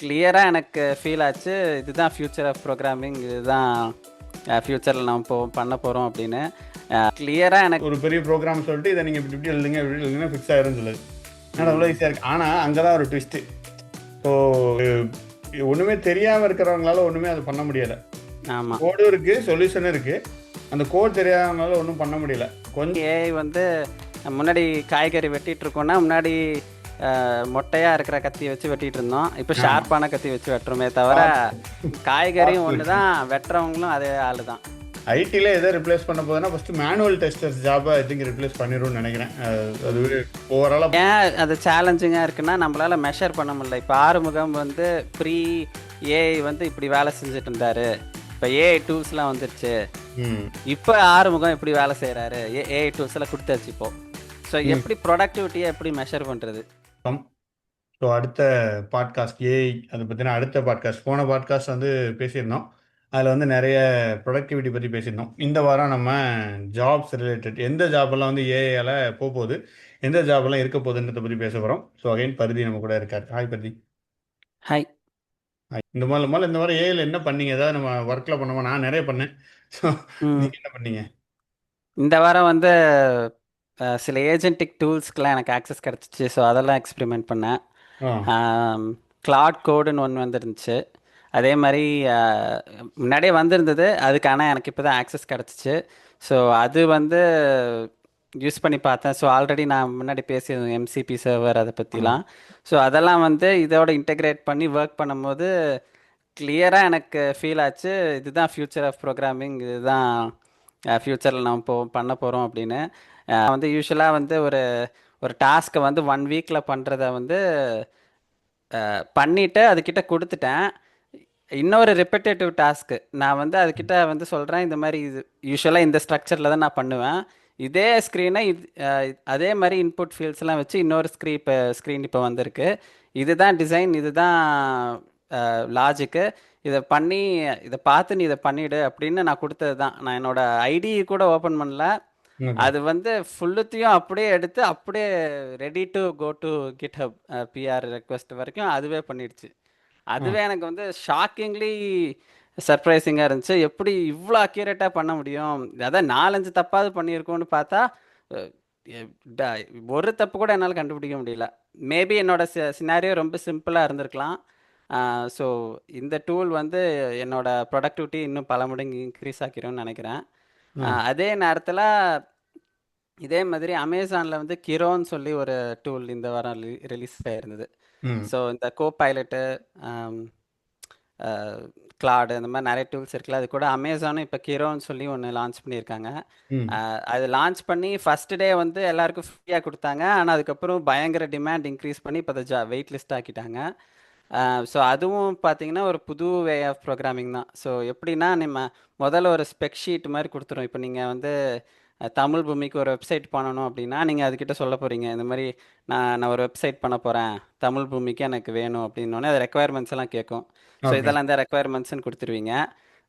கிளியராக எனக்கு ஃபீல் ஆச்சு. இதுதான் ஃப்யூச்சர் ஆஃப் ப்ரோக்ராமிங், இதுதான் ஃப்யூச்சரில் நம்ம பண்ண போகிறோம் அப்படின்னு கிளியராக எனக்கு ஒரு பெரிய ப்ரோக்ராம் சொல்லிட்டு இதை நீங்கள் இப்படி இப்படி எழுதுங்க இப்படி எழுதுங்க ஃபிக்ஸ் ஆகிரும் சொல்லுது. ஆனால் அவ்வளோ ஈஸியாக இருக்குது. ஆனால் அங்கே தான் ஒரு ட்விஸ்ட்டு. ஸோ ஒன்றுமே தெரியாமல் இருக்கிறவங்களால ஒன்றுமே அது பண்ண முடியலை. ஆமாம், கோடும் இருக்குது, சொல்யூஷனும் இருக்குது. அந்த கோட் தெரியாதவங்களால ஒன்றும் பண்ண முடியல. கொஞ்சம் ஏஐ வந்து முன்னாடி காய்கறி வெட்டிட்டு இருக்கோம்னா முன்னாடி மொட்டையாக இருக்கிற கத்தி வச்சு வெட்டிட்டு இருந்தோம். இப்போ ஷார்ப்பான கத்தி வச்சு வெட்டுறோமே தவிர காய்கறியும் ஒன்று தான், வெட்டுறவங்களும் அதே ஆள் தான். ஐடியில் எதை ரிப்ளேஸ் பண்ண போதுன்னா ஃபஸ்ட்டு மேனுவல் டெஸ்டர்ஸ் ஜாபை ஐ திங்க் ரிப்ளேஸ் பண்ணிடும்னு நினைக்கிறேன். அது ஓவராலாக ஏன் அது சேலஞ்சிங்காக இருக்குன்னா நம்மளால் மெஷர் பண்ண முடியல. இப்போ ஆறுமுகம் வந்து ப்ரீ ஏஐ வந்து இப்படி வேலை செஞ்சுட்டு இருந்தாரு, இப்போ ஏஐ டூல்ஸ்லாம் வந்துருச்சு, இப்போ ஆறுமுகம் எப்படி வேலை செய்கிறாரு, ஏஐ டூல்ஸ்லாம் கொடுத்தாச்சு இப்போ. ஸோ எப்படி ப்ரொடக்டிவிட்டியை எப்படி மெஷர் பண்ணுறது? ஸோ அடுத்த பாட்காஸ்ட் ஏஐ அதை பற்றின அடுத்த பாட்காஸ்ட், போன பாட்காஸ்ட் வந்து பேசியிருந்தோம். அதில் வந்து நிறைய ப்ரொடக்டிவிட்டி பற்றி பேசியிருந்தோம். இந்த வாரம் நம்ம ஜாப்ஸ் ரிலேட்டட் எந்த ஜாபெல்லாம் வந்து ஏஐயால் போகுது, எந்த ஜாபெல்லாம் இருக்க போகுதுன்றதை பற்றி பேச போகிறோம். ஸோ அகைன் பருதி நம்ம கூட இருக்கார். ஹாய் பருதி. ஹாய். இந்த வாரம் ஏஐல என்ன பண்ணீங்க? ஏதாவது நம்ம ஒர்க்கில் பண்ணோமா? நான் நிறைய பண்ணேன். ஸோ நீங்கள் என்ன பண்ணீங்க இந்த வாரம் வந்து சில ஏஜென்டிக் டூல்ஸ்க்கெலாம் எனக்கு ஆக்சஸ் கிடச்சிச்சு. ஸோ அதெல்லாம் எக்ஸ்பெரிமெண்ட் பண்ணேன். கிளாட் கோடுன்னு ஒன்று வந்துருந்துச்சு. அதே மாதிரி முன்னாடியே வந்திருந்தது, அதுக்கான எனக்கு இப்போ தான் ஆக்சஸ் கிடச்சிச்சு. ஸோ அது வந்து யூஸ் பண்ணி பார்த்தேன். ஸோ ஆல்ரெடி நான் முன்னாடி பேசியிருந்தேன் எம்சிபி சர்வர் அதை பற்றிலாம். ஸோ அதெல்லாம் வந்து இதோட இன்டெகிரேட் பண்ணி ஒர்க் பண்ணும்போது கிளியராக எனக்கு ஃபீல் ஆச்சு, இதுதான் ஃப்யூச்சர் ஆஃப் ப்ரோக்ராமிங், இதுதான் ஃப்யூச்சரில் நம்ம பண்ண போகிறோம் அப்படின்னு. வந்து யூஸ்வலாக வந்து ஒரு ஒரு டாஸ்க்கை வந்து 1 வீக்கில் பண்ணுறத வந்து பண்ணிவிட்டு அதுக்கிட்ட கொடுத்துட்டேன். இன்னொரு ரிப்பட்டேட்டிவ் டாஸ்க்கு நான் வந்து அதுக்கிட்ட வந்து சொல்கிறேன், இந்த மாதிரி இது யூஸ்வலாக இந்த ஸ்ட்ரக்சரில் தான் நான் பண்ணுவேன், இதே ஸ்க்ரீனை அதே மாதிரி இன்புட் ஃபீல்ட்ஸ்லாம் வச்சு இன்னொரு ஸ்க்ரீன் இப்போ வந்திருக்கு, இதுதான் டிசைன், இதுதான் லாஜிக்கு, இதை பண்ணி இதை பார்த்து நீ இதை பண்ணிவிடு அப்படின்னு நான் கொடுத்தது தான். நான் என்னோடய ஐடி கூட ஓப்பன் பண்ணல. அது வந்து ஃபுல்லுத்தையும் அப்படியே எடுத்து அப்படியே ready to go to GitHub PR request வரைக்கும் அதுவே பண்ணிடுச்சு. அதுவே எனக்கு வந்து ஷாக்கிங்லி சர்ப்ரைசிங்காக இருந்துச்சு. எப்படி இவ்வளோ அக்யூரேட்டாக பண்ண முடியும்? அதான் 4-5 தப்பாவது பண்ணியிருக்கோன்னு பார்த்தா ஒரு தப்பு கூட என்னால் கண்டுபிடிக்க முடியல. மேபி என்னோட சினாரியோ ரொம்ப சிம்பிளாக இருந்திருக்கலாம். ஸோ இந்த டூல் வந்து என்னோட ப்ரொடக்டிவிட்டி இன்னும் பல மடங்கு இன்க்ரீஸ் ஆக்கிரும்னு நினைக்கிறேன். அதே நேரத்தில் இதே மாதிரி அமேசானில் வந்து கிரோன்னு சொல்லி ஒரு டூல் இந்த வாரம் ரிலீஸ் ஆயிருந்தது. ஸோ இந்த கோ பைலட்டு, கிளாடு, இந்த மாதிரி நிறைய டூல்ஸ் இருக்குல்ல, அது கூட அமேசானும் இப்போ கிரோன்னு சொல்லி ஒன்று லான்ச் பண்ணியிருக்காங்க. அது லான்ச் பண்ணி ஃபஸ்ட் டே வந்து எல்லாருக்கும் ஃப்ரீயாக கொடுத்தாங்க. ஆனால் அதுக்கப்புறம் பயங்கர டிமாண்ட் இன்க்ரீஸ் பண்ணி இப்போ அதை வெயிட் லிஸ்ட் ஆக்கிட்டாங்க. ஸோ அதுவும் பார்த்தீங்கன்னா ஒரு புது வே ஆஃப் ப்ரோக்ராமிங் தான். ஸோ எப்படின்னா நம்ம முதல்ல ஒரு ஸ்பெக் ஷீட் மாதிரி கொடுத்துரும். இப்போ நீங்கள் வந்து தமிழ் பூமிக்கு ஒரு வெப்சைட் பண்ணணும் அப்படின்னா நீங்கள் அதுக்கிட்ட சொல்ல போகிறீங்க, இந்த மாதிரி நான் ஒரு வெப்சைட் பண்ண போகிறேன், தமிழ் பூமிக்கு எனக்கு வேணும் அப்படின்னோடனே அது ரெக்குவயர்மெண்ட்ஸ் எல்லாம் கேட்கும். ஸோ இதெல்லாம் இந்த ரெக்குவயர்மெண்ட்ஸ்ன்னு கொடுத்துருவீங்க.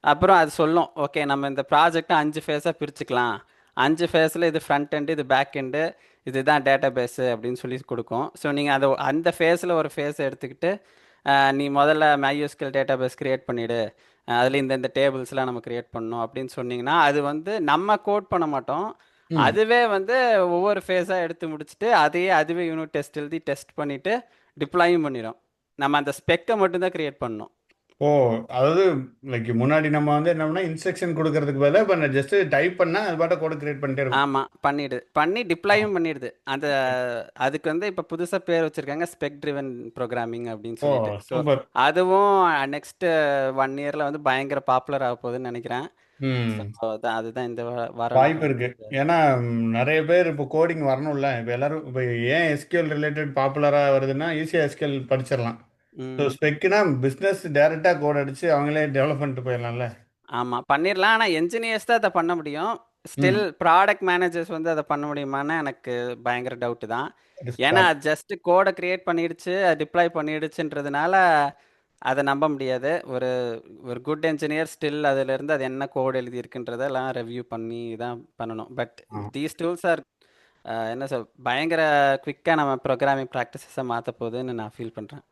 அப்புறம் அது சொல்லும், ஓகே நம்ம இந்த ப்ராஜெக்டை 5 ஃபேஸாக பிரிச்சுக்கலாம், 5 ஃபேஸில் இது ஃப்ரண்ட் எண்டு, இது பேக் எண்டு, இதுதான் டேட்டா பேஸு அப்படின்னு சொல்லி கொடுக்கும். ஸோ நீங்கள் அந்த ஃபேஸில் ஒரு ஃபேஸை எடுத்துக்கிட்டு நீ முதல்ல MySQL டேட்டா பேஸ் க்ரியேட் பண்ணிவிடு, அதில் இந்த டேபிள்ஸ்லாம் நம்ம க்ரியேட் பண்ணணும் அப்படின்னு சொன்னீங்கன்னா அது வந்து நம்ம கோட் பண்ண மாட்டோம், அதுவே வந்து ஒவ்வொரு ஃபேஸாக எடுத்து முடிச்சுட்டு அதுவே யூனிட் டெஸ்ட் எழுதி டெஸ்ட் பண்ணிவிட்டு டிப்ளாயும் பண்ணிடும். நம்ம அந்த ஸ்பெக்கை மட்டும்தான் க்ரியேட் பண்ணணும். ஓ, அதாவது லைக் முன்னாடி நம்ம வந்து என்ன பண்ணா இன்ஸ்ட்ரக்ஷன் கொடுக்கறதுக்கு பதிலாக இப்போ ஜஸ்ட் டைப் பண்ணால் அது பாட்ட கோட் கிரியேட் பண்ணிட்டே இருக்கும். ஆமாம், பண்ணி டிப்ளாயும் பண்ணிடுது. அதுக்கு வந்து இப்போ புதுசாக பேர் வச்சுருக்காங்க ஸ்பெக் ட்ரிவன் ப்ரோக்ராமிங் அப்படின்னு சொல்லிட்டு. ஸோ அதுவும் நெக்ஸ்ட் 1 இயரில் வந்து பயங்கர பாப்புலர் ஆக போகுதுன்னு நினைக்கிறேன். அதுதான் இந்த வாரம் வாய்ப்பு இருக்கு. ஏன்னா நிறைய பேர் இப்போ கோடிங் வரணும்ல. இப்போ எல்லாரும் இப்போ ஏன் எஸ்கியூஎல் ரிலேட்டட் பாப்புலராக வருதுன்னா ஈஸியாக எஸ்கியூஎல் படிச்சிடலாம். ஸோ ஸ்பெக்குனா பிஸ்னஸ் டேரெக்டாக கோட் அடிச்சு அவங்களே டெவலப் பண்ணிட்டு போயிடலாம்ல. ஆமாம், பண்ணிடலாம். ஆனால் என்ஜினியர்ஸ் தான் அதை பண்ண முடியும். ஸ்டில் ப்ராடக்ட் மேனேஜர்ஸ் வந்து அதை பண்ண முடியுமான்னு எனக்கு பயங்கர டவுட்டு தான். ஏன்னா ஜஸ்ட் கோடை க்ரியேட் பண்ணிடுச்சு, அது டிப்ளாய் பண்ணிடுச்சுன்றதுனால அதை நம்ப முடியாது. ஒரு ஒரு குட் என்ஜினியர் ஸ்டில் அதிலிருந்து அது என்ன கோட் எழுதியிருக்குன்றதெல்லாம் ரிவ்யூ பண்ணி தான் பண்ணணும். பட் தீஸ் டூல்ஸ் ஆர் என்ன பயங்கர குவிக்காக நம்ம ப்ரோக்ராமிங் ப்ராக்டிசஸை மாற்ற போகுதுன்னு நான் ஃபீல் பண்ணுறேன்.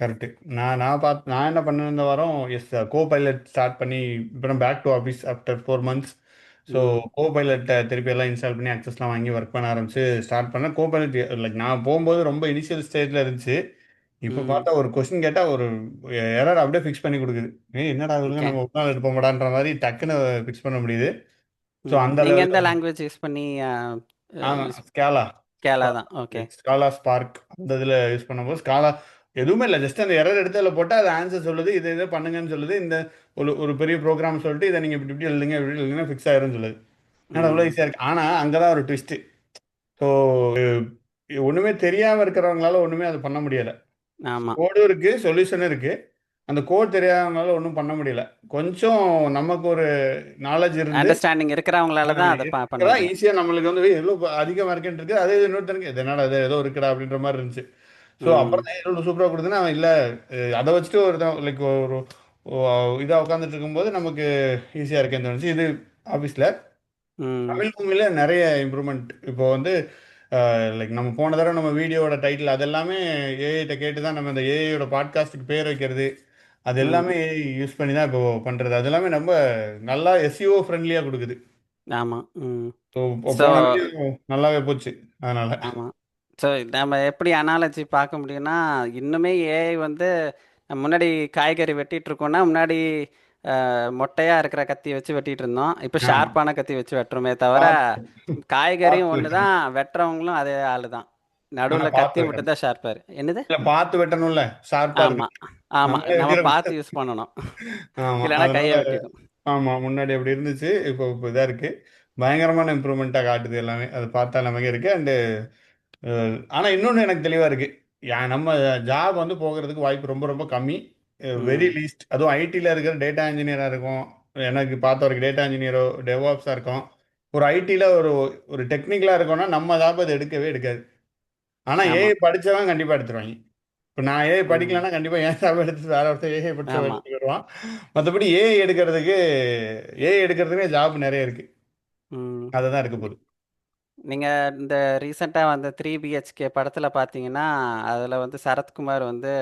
கரெக்ட். நான் என்ன பண்ணேன் இந்த வாரம், எஸ் கோ பைலட் ஸ்டார்ட் பண்ணி இப்போ back to office after 4 months. So hmm. கோ பைலட்டை திருப்பி எல்லாம் இன்ஸ்டால் பண்ணி அக்சஸ்லாம் வாங்கி ஒர்க் பண்ண ஆரம்பிச்சு ஸ்டார்ட் பண்ணேன். கோ பைலட் லைக் நான் போகும்போது ரொம்ப இனிஷியல் ஸ்டேஜில் இருந்துச்சு. இப்போ ம். பார்த்தா ஒரு கொஸ்டின் கேட்டால் ஒரு எரர் அப்படியே ஃபிக்ஸ் பண்ணி கொடுக்குது. என்னடா சொல்லுங்க, ஓகே. நம்ம ஒரு நாள் எடுப்போம்டான்ற மாதிரி டக்குன்னு ஃபிக்ஸ் பண்ண முடியுது. ஸோ ம். அந்த நீங்க எந்த லெவலில் லாங்குவேஜ் யூஸ் பண்ணி ஆமாம், யூஸ் ஸ்கேலா. கேலா தான். ஓகே. ஸ்காலா ஸ்பார்க் அந்த இதில் யூஸ் பண்ணும்போது ஸ்காலா எதுவுமே இல்லை, ஜஸ்ட் அந்த எரர் எடுத்து அதில் போட்டால் அது ஆன்சர் சொல்லுது, இதை பண்ணுங்கன்னு சொல்லுது. இந்த ஒரு பெரிய ப்ரோக்ராம் சொல்லிட்டு இதை நீங்கள் இப்படி இப்படி எழுதுங்க, இப்படி எழுதுங்க ஃபிக்ஸ் ஆயிரும்னு சொல்லுது. ஏன்னா அவ்வளோ ம். ஈஸியாக இருக்குது. ஆனால் அங்கே தான் ஒரு ட்விஸ்ட்டு. ஸோ ஒன்றுமே தெரியாமல் இருக்கிறவங்களால ஒன்றுமே அது பண்ண முடியலை. ஆமா. கோடும் இருக்குது, சொல்யூஷனும் இருக்குது. அந்த கோட் தெரியாதவங்களால ஒன்றும் பண்ண முடியல. கொஞ்சம் நமக்கு ஒரு நாலேஜ் இருந்து அண்டர்ஸ்டாண்டிங் இருக்கிறவங்களால தான் அதை பண்ண இருக்கிறதா முடியும். ஈஸியாக நம்மளுக்கு வந்து எவ்வளோ அதிகமாக இருக்குன்னு இருக்கு. அதே இன்னொருத்தனுக்கு இது என்னடா இது ஏதோ இருக்குடா அப்படின்ற மாதிரி இருந்துச்சு. ஸோ ம். அப்புறம் தான் எவ்வளோ சூப்பராக கொடுத்துன்னா அவன் இல்லை, அதை வச்சுட்டு ஒரு லைக் ஒரு இதாக உட்காந்துட்டு இருக்கும்போது நமக்கு ஈஸியாக இருக்கேன்னு தோணுச்சு. இது ஆஃபீஸில் ம். தமிழ் மூவில நிறைய இம்ப்ரூவ்மெண்ட். இப்போ வந்து லைக் நம்ம போன தடவை நம்ம வீடியோட டைட்டில் அதெல்லாமே ஏஐட்ட கேட்டு தான் நம்ம இந்த ஏஐயோட பாட்காஸ்ட்டுக்கு பேர் வைக்கிறது. அது ம். எல்லாமே ஏஐ யூஸ் பண்ணி தான் இப்போ பண்ணுறது. அது எல்லாமே ரொம்ப நல்லா எஸ்இஓ ஃப்ரெண்ட்லியாக கொடுக்குது. ஆமா. ம். ஸோ ஸோ போன வீடியோ நல்லாவே போச்சு அதனால. ஆமா. ஸோ நம்ம எப்படி அனாலஜி பார்க்க முடியும்னா, இன்னுமே ஏஐ வந்து முன்னாடி காய்கறி வெட்டிட்டு இருக்கோம்னா, முன்னாடி மொட்டையா இருக்கிற கத்தி வச்சு வெட்டிட்டு இருந்தோம். இப்போ ஆமாம், ஷார்ப்பான கத்தி வச்சு வெட்டுறோமே தவிர, பார்த்து காய்கறியும் பார்த்து ஒன்று வெட்டணும். தான், வெட்டுறவங்களும் அதே ஆளு தான். ஆனால் நடுவில் கத்தி பார்த்து மட்டும் வெட்டணும். தான் ஷார்ப்பாரு. என்னது? இல்லை, பார்த்து வெட்டணும்ல, ஷார்ப்பாக ஆமா. இருக்கு. ஆமா. நம்மளே நம்ம வெட்டிடக்கூடாது. பார்த்து யூஸ் பண்ணணும். ஆமாம், இல்லைன்னா அதனால கையை வெட்டிடும். ஆமாம், முன்னாடி அப்படி இருந்துச்சு. இப்போ இதாக இருக்குது. பயங்கரமான இம்ப்ரூவ்மெண்ட்டாக காட்டுது எல்லாமே. அது பார்த்தா நமக்கு இருக்குது. அண்டு ஆனால் இன்னொன்று எனக்கு தெளிவாக இருக்குது. நம்ம ஜாப் வந்து போகிறதுக்கு வாய்ப்பு ரொம்ப ரொம்ப கம்மி. வெரி ம். லீஸ்ட். அதுவும் ஐடியில் இருக்கிற டேட்டா இன்ஜினியராக இருக்கும். எனக்கு பார்த்த வரைக்கும் டேட்டா இன்ஜினியரோ டெவாப்ஸாக இருக்கும். ஒரு ஐடியில் ஒரு ஒரு டெக்னிக்கலாக இருக்கோம்னா நம்ம ஜாப் அது எடுக்கவே எடுக்காது. ஆனால் ஆமா. ஏஐ படித்தவன் கண்டிப்பாக எடுத்துருவாங்க. இப்போ நான் ஏஐ ம். படிக்கலைன்னா கண்டிப்பாக ஏன் ஜாப் எடுத்து வேற ஒருத்தர் ஏஐ படித்த ஆமா. எடுத்துட்டு வருவான். மற்றபடி ஏஐ எடுக்கிறதுக்கு ஜாப் நிறைய இருக்குது. ம். அதை தான் இருக்க போகுது. நீங்க இந்த ரீசெண்டா வந்த 3 பிஹெச்கே படத்துல பார்த்தீங்கன்னா, அதுல வந்து சரத்குமார் வந்து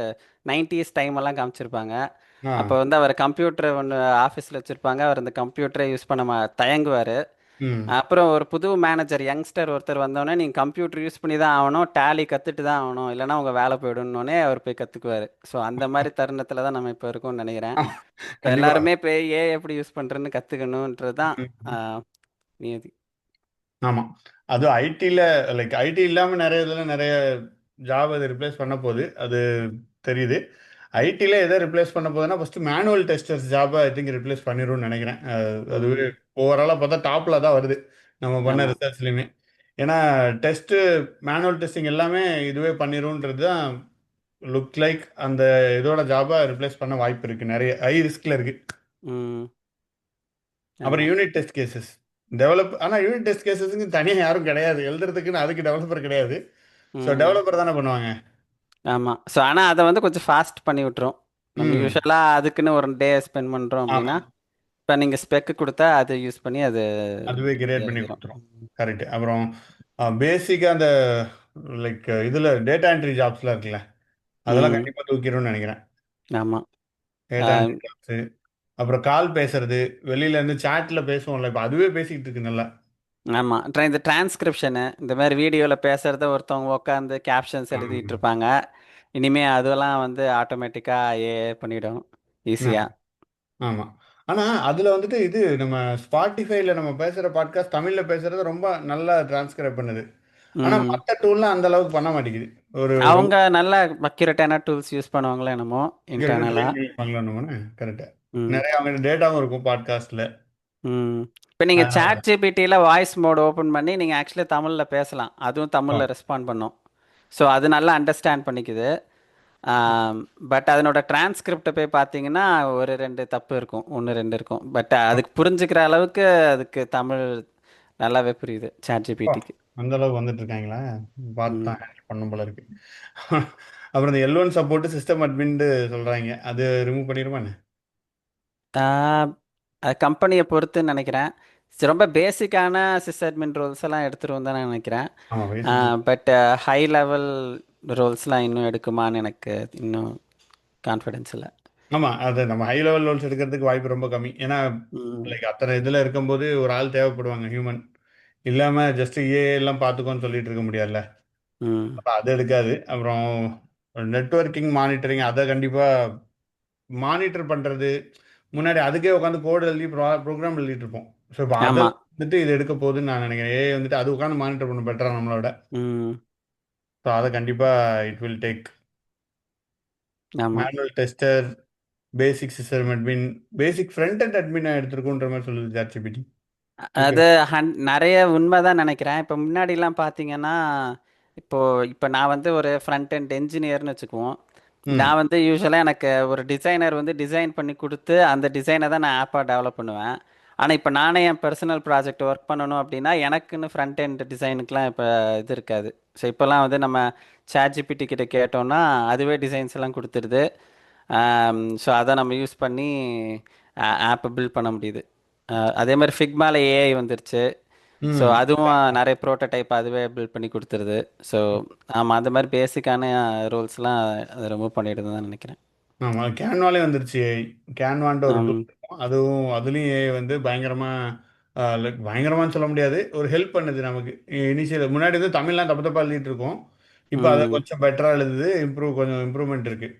90s டைம் எல்லாம் காமிச்சிருப்பாங்க. ஆ. அப்போ வந்து அவர் கம்ப்யூட்டர் ஒண்ணு ஆஃபீஸ்ல வச்சிருப்பாங்க. அவர் அந்த கம்ப்யூட்டரே யூஸ் பண்ண தயங்குவாரு. ம். அப்புறம் ஒரு புது மேனேஜர் யங்ஸ்டர் ஒருத்தர் வந்தோனே, "நீங்க கம்ப்யூட்டர் யூஸ் பண்ணி தான் ஆகணும். டேலி கத்துட்டு தான் ஆகணும். இல்லன்னா உங்க வேலை போயிடும்னோனே" அவர் போய் கத்துக்குவாரு. ஸோ அந்த மாரி தருணத்துல தான் நம்ம இப்ப இருக்கோம்னு நெனைக்கிறேன். இப்ப கண்டிப்பாக. எல்லாருமே போய் ஏஐ எப்படி யூஸ் பண்றதுன்னு கத்துக்கணுன்றது தான் ஆ நியதி. ஆமாம். அதுவும் ஐடியில் லைக் ஐடி இல்லாமல் நிறைய இதில் நிறைய ஜாப் அது ரிப்ளேஸ் பண்ண போகுது. அது தெரியுது. ஐடியில் எதை ரிப்ளேஸ் பண்ண போகுதுன்னா ஃபஸ்ட்டு மேனுவல் டெஸ்டர்ஸ் ஜாபை ஐ திங்க் ரிப்ளேஸ் பண்ணிடும்னு நினைக்கிறேன். அதுவே ம். ஓவராலாக பார்த்தா டாப்பில் தான் வருது நம்ம பண்ண ஆமா. ரிசர்ச்லையுமே. ஏன்னா டெஸ்ட்டு மேனுவல் டெஸ்டிங் எல்லாமே இதுவே பண்ணிரும்ன்றது தான் லுக் லைக் அந்த இதோட ஜாபை ரிப்ளேஸ் பண்ண வாய்ப்பு இருக்குது. நிறைய ஹை ரிஸ்கில் இருக்குது. ம். அப்புறம் ஆமா. யூனிட் டெஸ்ட் கேசஸ் ஆனால் யூனிட் டெஸ்ட் கேசஸ்க்கு தனியாக யாரும் கிடையாது எழுதுறதுக்குன்னு, அதுக்கு டெவலப்பர் கிடையாது. ஸோ ம். டெவலப்பர் தானே பண்ணுவாங்க. ஆமா. ஸோ ஆனா அத வந்து கொஞ்சம் ஃபாஸ்ட் பண்ணி விட்டுரும். நம்ம ம். யூசுவலா அதுக்குன்னு ஒரு டே ஸ்பெண்ட் பண்றோம் அப்படின்னா, ஆமாம், இப்ப நீங்க ஸ்பெக் குடுத்தா அத யூஸ் பண்ணி அது அதுவே கிரியேட் பண்ணி எழுதிரும். கொடுத்துரும். கரெக்ட். அப்புறம் பேசிக்காக அந்த லைக் இதில் டேட்டா என்ட்ரி ஜாப்ஸ்லாம் இருக்குல்ல, அதெல்லாம் ம். கண்டிப்பாக தூக்கிடும்னு நினைக்கிறேன். ஆமா. டேட்டா ஆ, என்ட்ரி ஜாப்ஸு, அப்புறம் கால் பேசுறது, வெளியில இருந்து சாட்ல பேசுவோம்ல, இப்போ அதுவே பேசிக்கிட்டு இருக்கு நல்லா. ஆமா. இந்த டிரான்ஸ்கிரிப்ஷனு இந்த மாரி வீடியோல பேசுறத ஒருத்தவங்க உட்காந்து கேப்ஷன்ஸ் எழுதிட்டு இருப்பாங்க. இனிமே அதெல்லாம் வந்து ஆட்டோமேட்டிக்கா ஏஐ பண்ணிடும் ஈஸியா. ஆமாம். ஆனால் அதில் வந்துட்டு இது நம்ம ஸ்பாட்டிஃபைல நம்ம பேசுகிற பாட்காஸ்ட் தமிழில் பேசுறது ரொம்ப நல்லா டிரான்ஸ்கிரைப் பண்ணுது. ஆனால் ம். மற்ற டூல்லாம் அந்த அளவுக்கு பண்ண மாட்டேங்குது. ஒரு ரொம்ப அவங்க நல்ல அக்யூரேட்டான டூல்ஸ் யூஸ் பண்ணுவாங்களோ என்னமோ இன்டர்னலா. ட்ரெயின் பண்ணி பண்ணலாம்னு கரெக்டாக. ம். நிறைய அவங்க டேட்டாவும் இருக்கும் பாட்காஸ்ட்டில். ம். இப்ப நீங்க அதனால சாட் ஜிபிடில வாய்ஸ் மோட் ஓபன் பண்ணி நீங்க ஆக்சுவலி தமிழ்ல பேசலாம். அதுவும் ஆ, தமிழ்ல ரெஸ்பாண்ட் பண்ணும். ஸோ அது நல்லா அண்டர்ஸ்டாண்ட் பண்ணிக்குது. பட் அதனோட டிரான்ஸ்கிரிப்ட் போய் பார்த்தீங்கன்னா ஒரு 2 தப்பு இருக்கும். 1, 2 இருக்கும். பட் அதுக்கு புரிஞ்சுக்கிற அளவுக்கு அதுக்கு தமிழ் நல்லாவே புரியுது சாட் அப்பா, ஜிபிடிக்கு. அந்த அளவுக்கு வந்துட்டு இருக்காங்களா? பார்த்து ம். தான் ஹேண்டில் பண்ணும் போல இருக்கு. அப்புறம் இந்த எல் ஒன் சப்போர்ட் சிஸ்டம் அட்மின்னு சொல்கிறாங்க, அது ரிமூவ் பண்ணிடுமா என்ன? அது கம்பெனியை பொறுத்துன்னு நினைக்கிறேன். ரொம்ப பேசிக்கான சிஸ்அட்மின் ரோல்ஸ் எல்லாம் எடுத்துருவோம் தான் நான் நினைக்கிறேன். ஆமாம், பேசிக். பட் ஹை லெவல் ரோல்ஸ்லாம் இன்னும் எடுக்குமான்னு எனக்கு இன்னும் கான்ஃபிடன்ஸ் இல்ல. ஆமா. அது நம்ம ஹை லெவல் ரோல்ஸ் எடுக்கிறதுக்கு வாய்ப்பு ரொம்ப கம்மி. ஏன்னா, ம். லைக் அத்தனை இதுல இருக்கும்போது ஒரு ஆள் தேவைப்படுவாங்க ஹியூமன். இல்லாம ஜஸ்ட் ஏஐ எல்லாம் பார்த்துக்கோன்னு சொல்லிட்டு இருக்க முடியாதுல்ல. ம். அப்ப அது எடுக்காது. அப்புறம் நெட்வொர்க்கிங் மானிட்டரிங் அத கண்டிப்பா மானிட்டர் பண்றது. முன்னாடி அதுக்கே உட்காந்து கோட் எழுதி ப்ரோகிராம் எழுதிட்டு இருப்போம். ஸோ இப்போ அத ஆமா. வந்துட்டு இது எடுக்க போகுதுன்னு நான் நினைக்கிறேன். ஏஐ வந்துட்டு அது உட்காந்து மானிட்டர் பண்ணும் பெட்டரா நம்மளோட. ம். ஸோ அத கண்டிப்பா இட் வில் டேக். ஆமா. Manual tester, basic system admin, basic front and admin எடுத்துருக்குன்ற மாதிரி சொல்லுது சாட்ஜிபிடி. ஓகே. அது நெறைய உண்மைதான் நெனைக்கிறேன். இப்ப முன்னாடிலாம் பார்த்தீங்கன்னா, இப்போ இப்ப நான் வந்து ஒரு ஃப்ரண்ட் எண்ட் என்ஜினியர்னு வச்சுக்குவோம். ம். நான் வந்து யூசுவலா எனக்கு ஒரு டிசைனர் வந்து டிசைன் பண்ணி குடுத்து, அந்த டிசைன தான் நான் ஆப்பா டெவலப் பண்ணுவேன். ஆனா, இப்ப நானே என் பெர்சனல் ப்ராஜெக்ட் ஒர்க் பண்ணணும் அப்டின்னா, எனக்குன்னு ஃப்ரண்ட் எண்ட் டிசைனுக்குலாம் இப்ப இது இருக்காது. ஸோ இப்பலாம் வந்து நம்ம ChatGPT கிட்ட கேட்டோம்னா, அதுவே டிசைன்ஸ் எல்லாம் குடுத்துருது. ஸோ அத நம்ம யூஸ் பண்ணி ஆப் பில்ட் பண்ண முடியுது. அதே மாரி ஃபிக்மால ஏஐ வந்துருச்சு. ஸோ ம். அதுவும் நெறைய ப்ரோட்டோடைப் அதுவே பில்ட் பண்ணி குடுத்துருது. ஸோ ஆமா, அந்த மாரி பேசிக்கான ரூல்ஸ்லாம் அது ரிமூவ் பண்ணிடுதுன்னு தான் நெனைக்கிறேன். ஆமா. கேன்வாலே வந்துருச்சு ஏஐ. கேன்வான்ட்டு ஒரு ம். டூல் இருக்கும். அதுவும் அதுலயும் ஏஐ வந்து பயங்கரமா லைக் பயங்கரமான்னு சொல்ல முடியாது. ஒரு ஹெல்ப் பண்ணுது நமக்கு. இனிஷியல் முன்னாடி வந்து தமிழ்லாம் தப்பு தப்பா எழுதிட்டு இருக்கோம். இப்ப அத ம். கொஞ்சம் பெட்டரா எழுதுது. கொஞ்சம் இம்ப்ரூவ்மெண்ட் இருக்கு.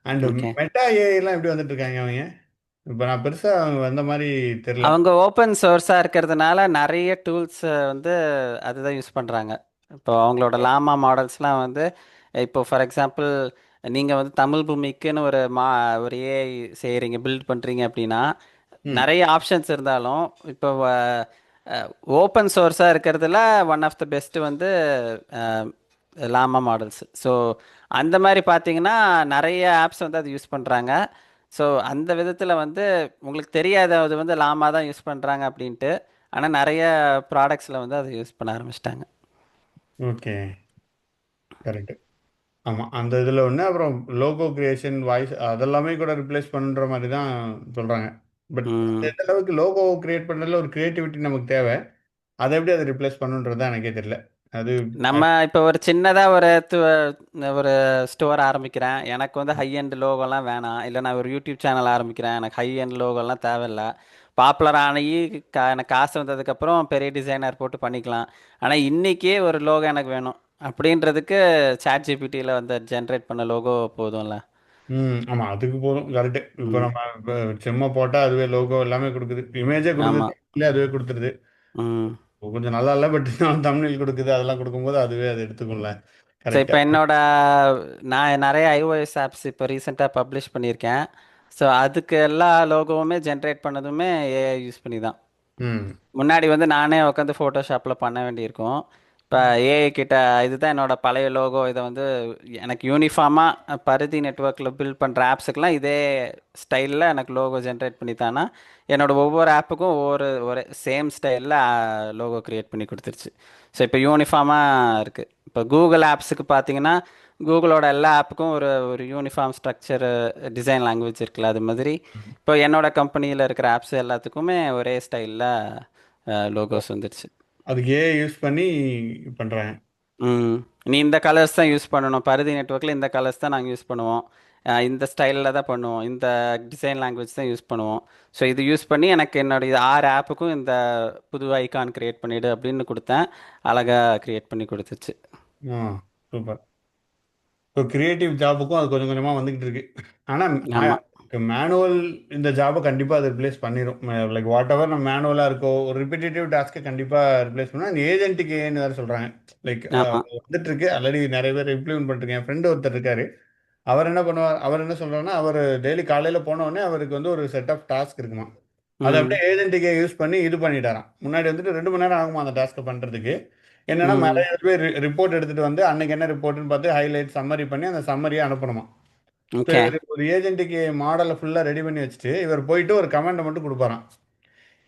And okay. மெட்டா ஏஐலாம் எப்படி வந்துட்டு இருக்காங்க அவங்க? இப்ப நான் பெருசா அவங்க வந்த மாரி தெரியல. அவங்க ஓப்பன் சோர்ஸா இருக்கிறதுனால நெறைய டூல்ஸ் வந்து அதுதான் யூஸ் பண்றாங்க. இப்போ அவங்களோட லாமா மாடல்ஸ்லாம் வந்து இப்போ ஃபார் எக்ஸாம்பிள் நீங்க வந்து தமிழ் பூமிக்குன்னு ஒரு ஏஐ செய்றீங்க, பில்ட் பண்றீங்க அப்படின்னா, ம். நெறைய ஆப்ஷன்ஸ் இருந்தாலும் இப்போ ஓப்பன் சோர்ஸா இருக்கிறதுல ஒன் ஆஃப் த பெஸ்ட் வந்து லாமா மாடல்ஸ். ஸோ அந்த மாதிரி பார்த்தீங்கன்னா நிறைய ஆப்ஸ் வந்து அது யூஸ் பண்ணுறாங்க. ஸோ அந்த விதத்தில் வந்து உங்களுக்கு தெரியாத அது வந்து லாமா தான் யூஸ் பண்ணுறாங்க அப்படின்ட்டு. ஆனால் நிறைய ப்ராடக்ட்ஸில் வந்து அதை யூஸ் பண்ண ஆரம்பிச்சிட்டாங்க. ஓகே. கரெக்ட். ஆமா. அந்த இதுல ஒண்ணு. அப்புறம் லோகோ கிரியேஷன், வாய்ஸ் அதெல்லாமே கூட ரிப்ளேஸ் பண்ற மாரி தான் சொல்றாங்க. பட் அது ம். எந்த அளவுக்கு லோகோ கிரியேட் பண்றதுல ஒரு கிரியேட்டிவிட்டி நமக்கு தேவை. அத எப்படி அத ரிப்ளேஸ் பண்ணுன்றது தான் எனக்கே தெரியல. அது நம்ம இப்போ ஒரு சின்னதாக ஒரு ஸ்டோர் ஆரம்பிக்கிறேன். எனக்கு வந்து ஹை எண்ட் லோகோலாம் வேணாம். இல்லை நான் ஒரு யூடியூப் சேனல் ஆரம்பிக்கிறேன். எனக்கு ஹை எண்ட் லோகோலாம் தேவையில்ல. பாப்புலர் ஆகி எனக்கு காசு வந்ததுக்கப்புறம் பெரிய டிசைனர் போட்டு பண்ணிக்கலாம். ஆனால் இன்றைக்கே ஒரு லோகோ எனக்கு வேணும் அப்படின்றதுக்கு ChatGPTயில் வந்து ஜென்ரேட் பண்ண லோகோ போதும்ல. ஆமா. அதுக்கு போதும். கரெக்ட். இப்ப ம். நம்ம சும்மா போட்டா அதுவே லோகோ எல்லாமே குடுக்குது. இமேஜே குடுக்குது. ஆமாம். இல்ல அதுவே குடுத்துருது. ம். கொஞ்சம் நல்லா இல்ல. பட் தம்ப்நெயில் குடுக்குது. அதெல்லாம் குடுக்கும்போது அதுவே அத எடுத்துக்கும்ல. So correct. இப்போ நான் நிறைய iOS ஆப்ஸ் இப்போ ரீசெண்டாக பப்ளிஷ் பண்ணியிருக்கேன். ஸோ அதுக்கு எல்லா லோகோவுமே ஜென்ரேட் பண்ணதுமே ஏஐ யூஸ் பண்ணி தான். ம். முன்னாடி வந்து நானே உட்காந்து ஃபோட்டோஷாப்பில் பண்ண வேண்டியிருக்கும். இப்போ ஏஐ கிட்ட இதுதான் என்னோட பழைய லோகோ, இதை வந்து எனக்கு யூனிஃபார்மாக பருதி நெட்ஒர்க்கில் பில்ட் பண்ணுற ஆப்ஸுக்கெலாம் இதே ஸ்டைலில் எனக்கு லோகோ ஜென்ரேட் பண்ணி தானா என்னோட ஒவ்வொரு ஆப்புக்கும் ஒரே சேம் ஸ்டைலில் லோகோ க்ரியேட் பண்ணி கொடுத்துருச்சு. ஸோ இப்போ யூனிஃபார்மாக இருக்குது. இப்போ கூகுள் ஆப்ஸுக்கு பார்த்தீங்கன்னா கூகுளோட எல்லா ஆப்புக்கும் ஒரு ஒரு யூனிஃபார்ம் ஸ்ட்ரக்சர் டிசைன் லாங்குவேஜ் இருக்குல்ல, அது மாதிரி இப்போ என்னோட கம்பெனியில் இருக்கிற ஆப்ஸ் எல்லாத்துக்குமே ஒரே ஸ்டைலில் லோகோஸ் வந்துடுச்சு. அதுக்கு ஏஐ யூஸ் பண்ணி பண்றாங்க. ம். நீ இந்த கலர்ஸ் தான் யூஸ் பண்ணணும், பருதி நெட்ஒர்க்கில் இந்த கலர்ஸ் தான் நாங்கள் யூஸ் பண்ணுவோம், இந்த ஸ்டைலில் தான் பண்ணுவோம், இந்த டிசைன் லாங்குவேஜ் தான் யூஸ் பண்ணுவோம். ஸோ இது யூஸ் பண்ணி எனக்கு என்னுடைய 6 ஆப்புக்கும் இந்த புது ஐகான் கிரியேட் பண்ணிவிடு அப்படின்னு கொடுத்தேன். அழகாக கிரியேட் பண்ணி கொடுத்துச்சு. ஆ சூப்பர். இப்போ கிரியேட்டிவ் ஜாபுக்கும் அது கொஞ்சம் கொஞ்சமா வந்துகிட்டு இருக்கு. ஆனா ஆமாம். மேனுவல் இந்த ஜாபை கண்டிப்பா அது ரிப்ளேஸ் பண்ணிரும். லைக் வாட் எவர் நம்ம மேனுவலா இருக்கோ ஒரு ரிப்பீட்டேட்டிவ் டாஸ்க்கை கண்டிப்பா ரிப்ளேஸ் பண்ணும். அந்த ஏஜென்ட்டுக்கு ஏன்னு வேற சொல்றாங்க. லைக் ஆமாம். வந்துட்டு இருக்கு. ஆல்ரெடி நிறைய பேர் இம்ப்ளிமெண்ட் பண்ணிருக்கேன். என் ஃப்ரெண்டு ஒருத்தர் இருக்காரு. அவர் என்ன பண்ணுவார், அவர் என்ன சொல்றாருன்னா, அவர் டெய்லி காலையில போன உடனே அவருக்கு வந்து ஒரு செட் ஆஃப் டாஸ்க் இருக்குமா. அதை ம். அப்படியே ஏஜென்ட்டுக்கே யூஸ் பண்ணி இது பண்ணிட்டாராம். முன்னாடி வந்துட்டு 2 மணி நேரம் ஆகுமா அந்த டாஸ்க்கை பண்றதுக்கு. என்னன்னா ம். நிறைய பேர் ரிப்போர்ட் எடுத்துட்டு வந்து அன்னைக்கு என்ன ரிப்போர்ட்னு பார்த்து ஹைலைட் சம்மரி பண்ணி அந்த சம்மரியை அனுப்பணுமா. So okay. இவர் ஒரு ஏஜென்ட்டுக்கு மாடலை ஃபுல்லாக ரெடி பண்ணி வச்சுட்டு இவர் போயிட்டு ஒரு கமெண்டை மட்டும் கொடுப்பாராம்.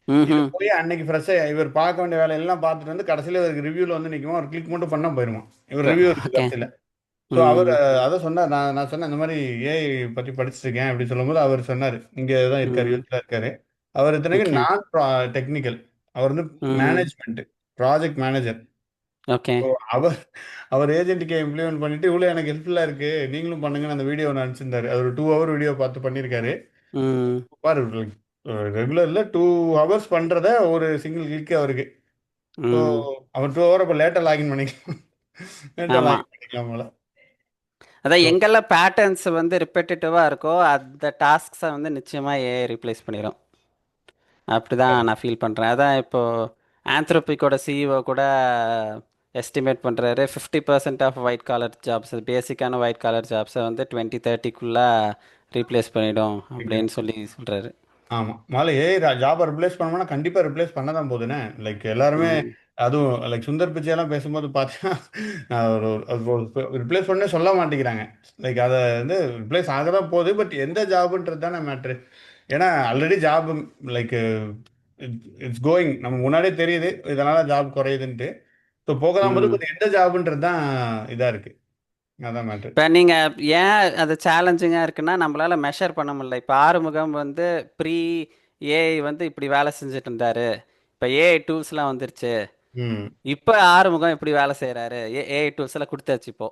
இது ம். போய் அன்னைக்கு ஃப்ரெஷ்ஷாக இவர் பார்க்க வேண்டிய வேலையெல்லாம் பார்த்துட்டு வந்து கடைசியில் இவருக்கு ரிவ்யூவில் வந்து நிற்குமா, ஒரு கிளிக் மட்டும் பண்ணால் போயிருமா. இவர் ரிவ்யூ இருக்கு ஓகே. கடைசியில். ஸோ அவர் ம். அதை சொன்னார். நான் சொன்னேன் இந்த மாதிரி ஏஐ பற்றி படிச்சிருக்கேன் அப்படின்னு சொல்லும்போது அவர் சொன்னார், இங்கே தான் இருக்கார், ம். யூஎஸ்ல இருக்காரு. அவர் இத்தனைக்கும் ஓகே. நான் டெக்னிக்கல். அவர் வந்து ம். Management, project manager. Okay. So அவர் அவர் ஏஜென்ட்டுக்கு இம்ப்ளிமெண்ட் பண்ணிட்டு இவ்வளோ எனக்கு ஹெல்ப்ஃபுல்லாக இருக்கு நீங்களும் பண்ணுங்கன்னு அந்த வீடியோ ஒன்று அனுப்பிச்சிருந்தாரு. அது ஒரு 2 ஹவர் வீடியோ பார்த்து பண்ணியிருக்காரு. ம். பாரு ரெகுலரில் 2 ஹவர்ஸ் பண்ணுறத ஒரு சிங்கிள் கிளிக் அவருக்கு. ஸோ ம். அவன் 2 ஹவர் அப்போ லேட்டாக லாகின் பண்ணிக்கலாம். லேட்டாக ஆமா. லாகின் பண்ணிக்கலாம் போல. அதான் ஸோ எங்கெல்லாம் பேட்டர்ன்ஸ் வந்து ரிப்பீட்டேட்டிவா இருக்கோ அந்த டாஸ்க்ஸை வந்து நிச்சயமா ஏஐ ரீப்ளேஸ் பண்ணிடும். அப்படிதான் நான் ஃபீல் பண்றேன். அதான் இப்போ ஆந்த்ரோபிக்கோட சிஇஓ கூட எஸ்டிமேட் பண்றாரு 50% ஆஃப் ஒயிட் காலர் ஜாப்ஸ், பேசிக்கான ஒயிட் காலர் ஜாப்ஸை வந்து 2030க்குள்ள ரீப்ளேஸ் பண்ணிடும் அப்படின்னு சொல்லி சொல்றாரு. ஆமாம், முதல்ல ஏஐ ஜாபை ரிப்ளேஸ் பண்ணோம்னா கண்டிப்பாக ரிப்ளேஸ் பண்ண தான் போகுதுண்ணே. லைக் எல்லாருமே ம். அதுவும் லைக் சுந்தர் பிச்சையெல்லாம் பேசும்போது பார்த்தீங்கன்னா ரிப்ளேஸ் பண்ணே சொல்ல மாட்டேங்கிறாங்க. லைக் அதை வந்து ரிப்ளேஸ் ஆக தான் போகுது, பட் எந்த ஜாபுன்றது தானே மேட்ரு. ஏன்னா already job like it's going, நம்ம முன்னாடியே தெரியுது இதனால் ஜாப் குறையுதுன்ட்டு. ஸோ போக தான் போது, ம். பட் எந்த ஜாபுன்றது தான் இதாக இருக்குது. அதான் மேட்ரு. இப்போ நீங்கள் ஏன் அது சேலஞ்சிங்காக இருக்குன்னா நம்மளால மெஷர் பண்ண முடியல. இப்போ ஆறுமுகம் வந்து ப்ரீ ஏஐ வந்து இப்படி வேலை செஞ்சுட்டு இருந்தாரு. இப்போ ஏஐ டூல்ஸ்லாம் வந்துருச்சு. ம். இப்போ ஆறுமுகம் எப்படி வேலை செய்கிறாரு, ஏஐ டூல்ஸ் எல்லாம் கொடுத்தாச்சு இப்போ.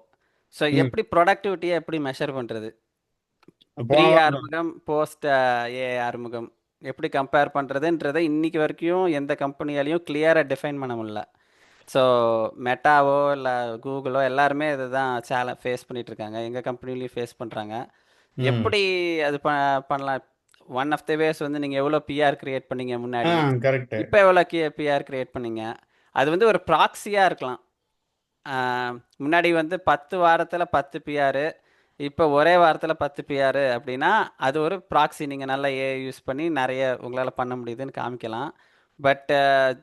ஸோ ம். எப்படி ப்ரொடக்டிவிட்டியை எப்படி மெஷர் பண்ணுறது? ப்ரீ போன வாரம் ஆறுமுகம் போஸ்ட் ஏஐ ஆறுமுகம் எப்படி கம்பேர் பண்ணுறதுன்றதை இன்னைக்கு வரைக்கும் எந்த கம்பெனியாலையும் கிளியராக டிஃபைன் பண்ண முடியல. ஸோ மெட்டாவோ இல்லை கூகுளோ எல்லாருமே இதை தான் ஃபேஸ் பண்ணிட்டு இருக்காங்க. எங்கள் கம்பெனிலையும் ஃபேஸ் பண்ணுறாங்க. ம். எப்படி அது பண்ணலாம்? ஒன் ஆஃப் த வேஸ் வந்து நீங்கள் எவ்வளோ பிஆர் கிரியேட் பண்ணீங்க ஆ, முன்னாடி, கரெக்டு. இப்போ எவ்வளோ பிஆர் கிரியேட் பண்ணீங்க? அது வந்து ஒரு ப்ராக்ஸியாக இருக்கலாம். முன்னாடி வந்து 10 வாரத்தில் 10 பிஆர், இப்போ ஒரே வாரத்தில் 10 பிஆர் அப்படின்னா அது ஒரு ப்ராக்ஸி. நீங்கள் நல்லா ஏஐ யூஸ் பண்ணி நிறைய உங்களால் பண்ண முடியுதுன்னு காமிக்கலாம். பட்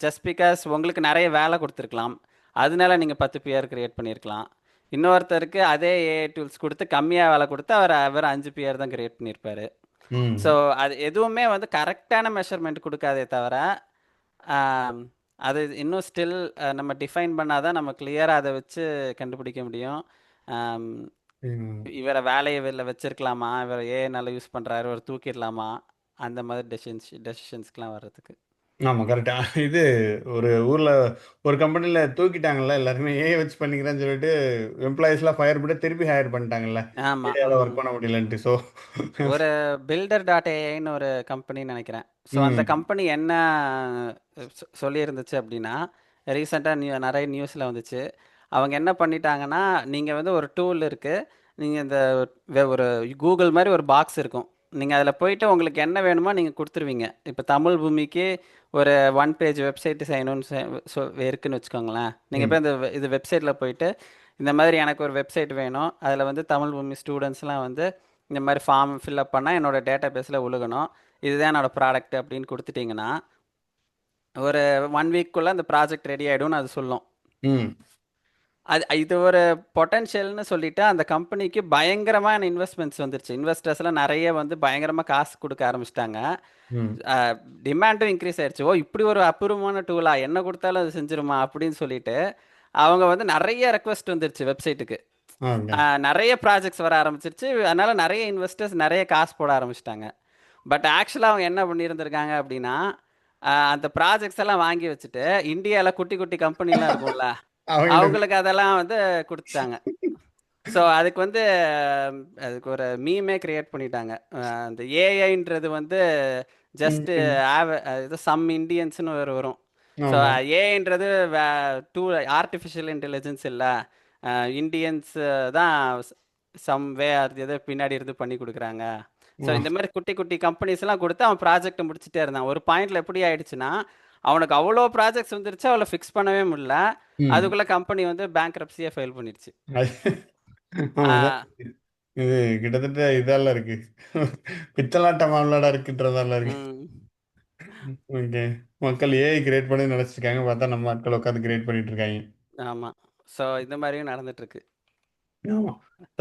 ஜஸ்ட் பிகாஸ் உங்களுக்கு நிறைய வேலை கொடுத்துருக்கலாம், அதனால நீங்கள் 10 பிஆர் கிரியேட் பண்ணியிருக்கலாம். இன்னொருத்தருக்கு அதே ஏஐ டூல்ஸ் கொடுத்து கம்மியாக வேலை கொடுத்து அவர் 5 பிஆர் தான் கிரியேட் பண்ணியிருப்பாரு. ஸோ ம். அது எதுவுமே வந்து கரெக்டான மெஷர்மெண்ட் கொடுக்காதே தவிர, ஆம், அது இன்னும் ஸ்டில் நம்ம டிஃபைன் பண்ணாதான் நம்ம கிளியராக அதை வச்சு கண்டுபிடிக்க முடியும். ஆம், ம். இவரை வேலையை வெளில வச்சிருக்கலாமா, இவரை ஏன் நல்லா யூஸ் பண்ணுறாரு, ஒரு தூக்கிடலாமா, அந்த மாதிரி டெசிஷன்ஸ்க்கெலாம் வர்றதுக்கு. ஆமாம், கரெக்டா. இது ஒரு ஊரில் ஒரு கம்பெனியில் தூக்கிட்டாங்கல்ல, எல்லாருமே ஏஐ வச்சு பண்ணிக்கிறேன்னு சொல்லிட்டு எம்ப்ளாயீஸ்லாம் ஃபயர் பண்ணி திருப்பி ஹையர் பண்ணிட்டாங்கல்ல. ஆமாம். ஏஐயால் ஒர்க் பண்ண முடியலன்ட்டு. ஸோ ஒரு builder.aiன்னு ஒரு கம்பெனின்னு நினைக்கிறேன். ஸோ அந்த ம். கம்பெனி என்ன சொல்லியிருந்துச்சு அப்படின்னா, ரீசெண்டாக நிறைய நியூஸில் வந்துச்சு. அவங்க என்ன பண்ணிட்டாங்கன்னா, நீங்கள் வந்து ஒரு டூல் இருக்குது, நீங்கள் இந்த ஒரு கூகுள் மாதிரி ஒரு பாக்ஸ் இருக்கும். நீங்கள் அதில் போயிட்டு உங்களுக்கு என்ன வேணுமோ நீங்கள் கொடுத்துருவீங்க. இப்போ தமிழ் பூமிக்கு ஒரு 1 பேஜ் வெப்சைட் செய்யணும்னு இருக்குன்னு வச்சுக்கோங்களேன். நீங்கள் ம். போய் இந்த இது வெப்சைட்டில் போயிட்டு இந்த மாதிரி எனக்கு ஒரு வெப்சைட் வேணும், அதில் வந்து தமிழ் பூமி ஸ்டூடெண்ட்ஸ்லாம் வந்து இந்த மாதிரி ஃபார்ம் ஃபில்அப் பண்ணால் என்னோட டேட்டா பேஸில் உழுகணும், இதுதான் என்னோட ப்ராடக்ட் அப்படின்னு கொடுத்துட்டிங்கன்னா ஒரு 1 வீக்குள்ளே அந்த ப்ராஜெக்ட் ரெடி ஆகிடும்னு அது சொல்லும். ம். இது ஒரு பொட்டன்ஷியல்னு சொல்லிட்டு அந்த கம்பெனிக்கு பயங்கரமான இன்வெஸ்ட்மெண்ட்ஸ் வந்துருச்சு. இன்வெஸ்டர்ஸ்லாம் நிறைய வந்து பயங்கரமாக காசு கொடுக்க ஆரம்பிச்சிட்டாங்க. ம். டிமாண்டும் இன்க்ரீஸ் ஆயிடுச்சு. ஓ, இப்படி ஒரு அபூர்வமான டூலா, என்ன கொடுத்தாலும் அது செஞ்சிருமா அப்படின்னு சொல்லிட்டு அவங்க வந்து நிறைய ரெக்வஸ்ட் வந்துருச்சு வெப்சைட்டுக்கு. ஓகே. நிறைய ப்ராஜெக்ட்ஸ் வர ஆரம்பிச்சிருச்சு. அதனால நிறைய இன்வெஸ்டர்ஸ் நிறைய காசு போட ஆரம்பிச்சிட்டாங்க. பட் ஆக்சுவலாக அவங்க என்ன பண்ணியிருந்திருக்காங்க அப்படின்னா, அந்த ப்ராஜெக்ட்ஸ் எல்லாம் வாங்கி வச்சுட்டு இந்தியாவில் குட்டி குட்டி கம்பெனிலாம் இருக்கும்ல, அவங்கள்ட்ட அவங்களுக்கு அதெல்லாம் வந்து கொடுத்துட்டாங்க. ஸோ அதுக்கு வந்து அதுக்கு ஒரு மீமே கிரியேட் பண்ணிட்டாங்க. அந்த ஏஐன்றது வந்து ஜஸ்ட் ம். இது சம் இண்டியன்ஸ்னு வரும். ஸோ ஆமாம். ஏஐன்றது டூ ஆர்டிஃபிஷியல் இன்டெலிஜென்ஸ் இல்லை, இண்டியன்ஸ் தான் சம் வே அது எதோ பின்னாடி இருந்து பண்ணி கொடுக்குறாங்க. ஸோ ஆ. இந்த மாதிரி குட்டி குட்டி கம்பெனிஸ்லாம் கொடுத்து அவன் ப்ராஜெக்டை முடிச்சுட்டே இருந்தான். ஒரு பாயிண்டில் எப்படி ஆயிடுச்சுன்னா, அவனுக்கு அவ்வளோ ப்ராஜெக்ட்ஸ் வந்துருச்சு, அவளை ஃபிக்ஸ் பண்ணவே முடியல. ம். அதுக்குள்ளே கம்பெனி வந்து பேங்க்ரப்சியாக ஃபைல் பண்ணிடுச்சு. ஆமாம், இதான் ஆ, இது கிட்டத்தட்ட இதெல்லாம் இருக்கு. பித்தலாட்டம் மாமலாடா இருக்குன்றதெல்லாம் இருக்கு. ம், ஓகே. மக்கள் ஏஐ கிரியேட் பண்ணி நினச்சிருக்காங்க, பார்த்தா நம்ம ஆட்கள் உட்காந்து கிரியேட் பண்ணிட்டு இருக்காங்க. ஆமாம். ஸோ இந்த மாதிரியும் நடந்துட்டுருக்கு. ஆமா.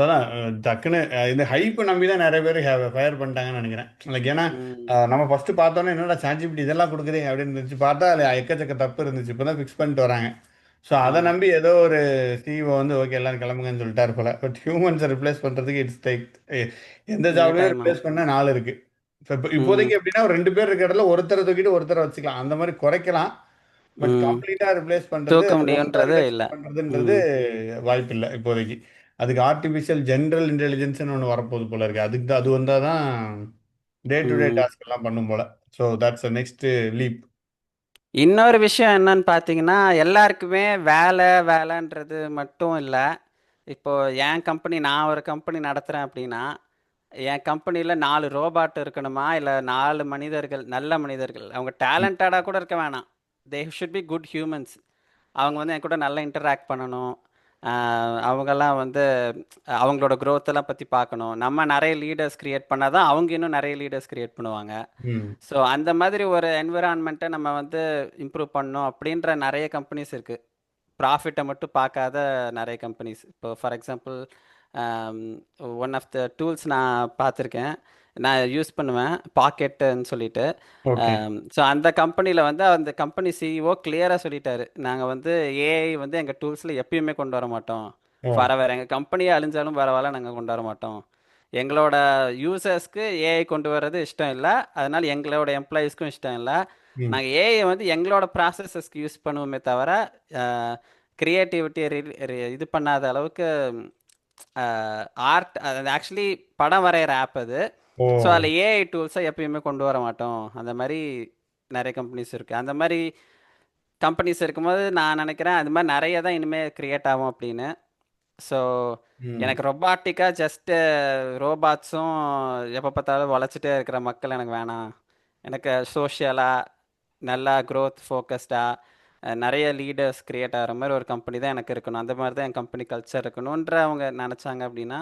அதான் டக்குன்னு இந்த ஹைப்பை நம்பி தான் நிறைய பேர் ஃபயர் பண்ணிட்டாங்கன்னு நினைக்கிறேன். லைக் ஏன்னா ம். நம்ம ஃபர்ஸ்ட் பார்த்தோன்னே என்னடா ChatGPT இதெல்லாம் கொடுக்குதே அப்படின்னு இருந்துச்சு. பார்த்தா அதில் எக்கச்சக்க தப்பு இருந்துச்சு. இப்போ தான் ஃபிக்ஸ் பண்ணிட்டு வராங்க. ஸோ அதை ஆமாம். நம்பி ஏதோ ஒரு சிஇஓ வந்து ஓகே எல்லாரும் கிளம்புங்கன்னு சொல்லிட்டாரு போல. பட் ஹியூமன்ஸை ரிப்ளேஸ் பண்ணுறதுக்கு இட்ஸ் லைக் எந்த கொஞ்சம் ஜாப்லையும் டைம் ஆகும். ரிப்ளேஸ் பண்ண 4 இருக்கு. இப்போ ம். இப்போதைக்கு எப்படின்னா ஒரு 2 பேர் இருக்கிற இடத்துல ஒருத்தரை தூக்கிட்டு ஒருத்தரை வச்சுக்கலாம். அந்த மாதிரி குறைக்கலாம். பட் ம். கம்ப்ளீட்டா ரிப்ளேஸ் பண்றது, தூக்க ரொம்ப முடியுன்றது ரிடக்ஷன் இல்ல. பண்றதுன்றது ம். வாய்ப்பில்ல இப்போதைக்கு. அதுக்கு ஆர்டிஃபிஷியல் ஜெனரல் இன்டெலிஜென்ஸ்னு ஒண்ணு வரப்போகுது போல இருக்கு. அதுக்கு தான் அது வந்தா தான் டே டு டே ம். டாஸ்க் எல்லாம் பண்ணும் போல. So that's next leap. இன்னொரு விஷயம் என்னன்னு பார்த்தீங்கன்னா, எல்லாருக்குமே வேலைன்றது மட்டும் இல்ல. இப்போ என் கம்பெனி நான் ஒரு கம்பெனி நடத்துறேன் அப்படின்னா, என் கம்பெனில 4 ரோபாட் இருக்கணுமா? இல்ல 4 மனிதர்கள், நல்ல மனிதர்கள். அவங்க டேலண்டடா கூட இருக்க வேணாம். They should be good humans. அவங்க வந்து என் கூட நல்லா இன்டராக்ட் பண்ணணும். அவங்கெல்லாம் வந்து அவங்களோட growth எல்லாம் பத்தி பார்க்கணும். நம்ம நெறைய லீடர்ஸ் கிரியேட் பண்ணா தான், அவங்க இன்னும் நெறைய லீடர்ஸ் கிரியேட் பண்ணுவாங்க. ம். ஸோ அந்த மாதிரி ஒரு என்விரான்மெண்ட்டை நம்ம வந்து இம்ப்ரூவ் பண்ணணும் அப்படின்ற நிறைய கம்பெனிஸ் இருக்கு. ப்ராஃபிட்டை மட்டும் பார்க்காத நிறைய கம்பெனிஸ். இப்போ for example one of the tools நான் பார்த்துருக்கேன். நான் யூஸ் பண்ணுவேன் பாக்கெட்டுன்னு சொல்லிட்டு. ஓகே. ஸோ அந்த கம்பெனியில் வந்து அந்த கம்பெனி சிஇஓ கிளியராக சொல்லிட்டாரு, நாங்கள் வந்து ஏஐ வந்து எங்கள் டூல்ஸில் எப்பயுமே கொண்டு வர மாட்டோம். ஓ. ஃபாரவர் எங்கள் கம்பெனியே அழிஞ்சாலும் பரவாயில்ல, நாங்கள் கொண்டு வர மாட்டோம். எங்களோட யூசர்ஸ்க்கு ஏஐ கொண்டு வர்றது இஷ்டம் இல்லை, அதனால எங்களோட எம்ப்ளாயீஸ்க்கும் இஷ்டம் இல்லை. ம். நாங்கள் ஏஐ வந்து எங்களோட ப்ராசஸஸ்க்கு யூஸ் பண்ணுவோமே தவிர கிரியேட்டிவிட்டியை இது பண்ணாத அளவுக்கு. ஆர்ட் அது ஆக்சுவலி படம் வரைகிற ஆப் அது. ஓ. ஸோ அதில் ஏஐ டூல்ஸை எப்பயுமே கொண்டு வர மாட்டோம். அந்த மாதிரி நிறைய கம்பெனிஸ் இருக்குது. அந்த மாதிரி கம்பெனிஸ் இருக்கும்போது நான் நினைக்கிறேன் அது மாதிரி நிறைய தான் இனிமேல் க்ரியேட் ஆகும் அப்படின்னு. ஸோ ம். எனக்கு ரொபாட்டிக்காக ஜஸ்ட்டு ரோபாட்ஸும் எப்போ பார்த்தாலும் வளைச்சிட்டே இருக்கிற மக்கள் எனக்கு வேணாம். எனக்கு சோஷியலாக நல்லா growth ஃபோக்கஸ்டாக நிறைய லீடர்ஸ் கிரியேட் ஆகிற மாதிரி ஒரு கம்பெனி தான் எனக்கு இருக்கணும். அந்த மாதிரி தான் என் கம்பெனி கல்ச்சர் இருக்கணுன்ற அவங்க நினச்சாங்க அப்படின்னா,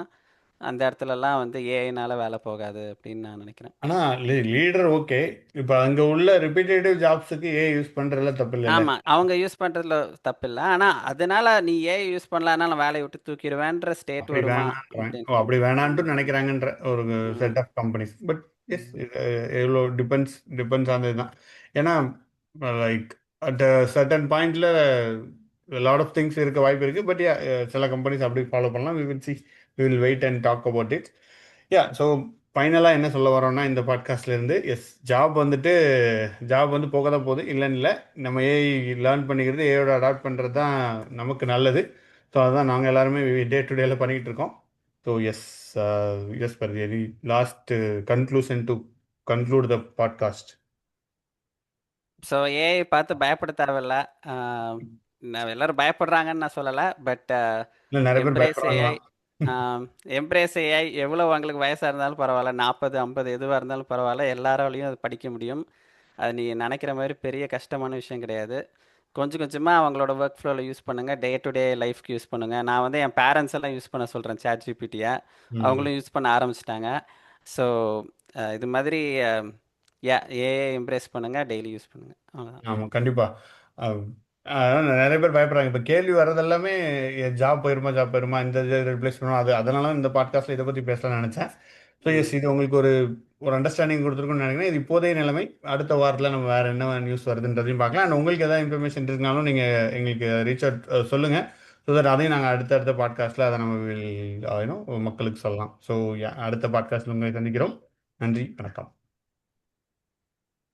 அந்த இடத்துலலாம் வந்து ஏஐனால வேலை போகாது அப்படின்னு நான் நினைக்கிறேன். ஆனா லீடர் ஓகே. இப்ப அங்க உள்ள ரிப்பீட்டேட்டிவ் ஜாப்ஸுக்கு ஏ யூஸ் பண்றதுல தப்பு இல்லைல்ல? ஆமா. அவங்க யூஸ் பண்றதுல தப்பில்ல. ஆனா, அதனால நீ ஏன் யூஸ் பண்ணலன்னா நான் வேலைய விட்டு தூக்கிருவேன்ற ஸ்டேட் அப்படி வருமா? வேணான்றாங்க. அப்படின்னு. ஓ, அப்படி வேணான்ட்டு நினைக்கிறாங்கன்ற ஒரு hmm. Set of companies. But yes, hmm. எவ்வளோ டிபெண்ட்ஸ் டிபெண்ட்ஸ் ஆன் இதுதான். ஏன்னா லைக் அட் சர்டன் பாயிண்ட்ல லாட் ஆஃப் திங்ஸ் இருக்க வாய்ப்பு இருக்கு. பட் சில கம்பெனிஸ் அப்படி ஃபாலோ பண்ணலாம். We will see, we will wait and talk about it. So ஃபைனலாக என்ன சொல்ல வரோம்னா இந்த பாட்காஸ்ட்ல இருந்து, எஸ், ஜாப் வந்து போக தான் போகுது, இல்லைன்னு இல்லை. நம்ம ஏஐ லேர்ன் பண்ணிக்கிறது, ஏஐயோட அடாப்ட் பண்ணுறது தான் நமக்கு நல்லது. ஸோ அதுதான் நாங்கள் எல்லாருமே டே டு டேல பண்ணிக்கிட்டு இருக்கோம். So yes, as per any last conclusion to conclude the podcast. So AI பார்த்து பயப்பட தேவையில்ல. ஆ, நான் எல்லாரும் பயப்படுறாங்கன்னு நான் சொல்லல. பட் இல்லை, நிறைய பேர் எம்ப்ரேஸ் பயப்படுறாங்க ஏஐ. தான். Embrace AI. எவ்வளோ உங்களுக்கு வயசாக இருந்தாலும் பரவாயில்ல, 40, 50 எதுவாக இருந்தாலும் பரவாயில்ல, எல்லாராலையும் அது படிக்க முடியும். அது நீ நினைக்கிற மாதிரி பெரிய கஷ்டமான விஷயம் கிடையாது. கொஞ்சம் கொஞ்சமாக அவங்களோட ஒர்க் ஃப்ளோவில் யூஸ் பண்ணுங்கள். டே டு டே லைஃப்க்கு யூஸ் பண்ணுங்கள். நான் வந்து என் பேரண்ட்ஸ் எல்லாம் யூஸ் பண்ண சொல்கிறேன் சாட் ஜிபிடியை. ம். அவங்களும் யூஸ் பண்ண ஆரம்பிச்சிட்டாங்க. ஸோ இது மாதிரி ஏஐ எம்ப்ரேஸ் பண்ணுங்கள், டெய்லி யூஸ் பண்ணுங்கள், அவ்வளோதான். ஆமாம், கண்டிப்பாக. அதான் நிறைய பேர் பயப்படுறாங்க. இப்போ கேள்வி வர்றது எல்லாமே ஜாப் போயிருமா, இந்த ரிப்ளேஸ் பண்ணுவோம், அது அதனால இந்த பாட்காஸ்ட்டில் இதை பற்றி பேசலாம்னு நினச்சேன். ஸோ எஸ், ம். இது உங்களுக்கு ஒரு அண்டர்ஸ்டாண்டிங் கொடுத்துருக்குன்னு நினைக்கிறேன். இது இப்போதைய நிலைமை. அடுத்த வாரத்தில் நம்ம வேறு என்ன நியூஸ் வருதுன்றதையும் பார்க்கலாம். அண்ட் உங்களுக்கு எதாவது இன்ஃபர்மேஷன் இருக்குனாலும் நீங்கள் எங்களுக்கு ரீச் அவுட் சொல்லுங்கள். ஸோ தட் அதையும் நாங்கள் அடுத்தடுத்த பாட்காஸ்ட்டில் அதை நம்ம மக்களுக்கு சொல்லலாம். ஸோ அடுத்த பாட்காஸ்ட்டில் உங்களை சந்திக்கிறோம். நன்றி, வணக்கம்.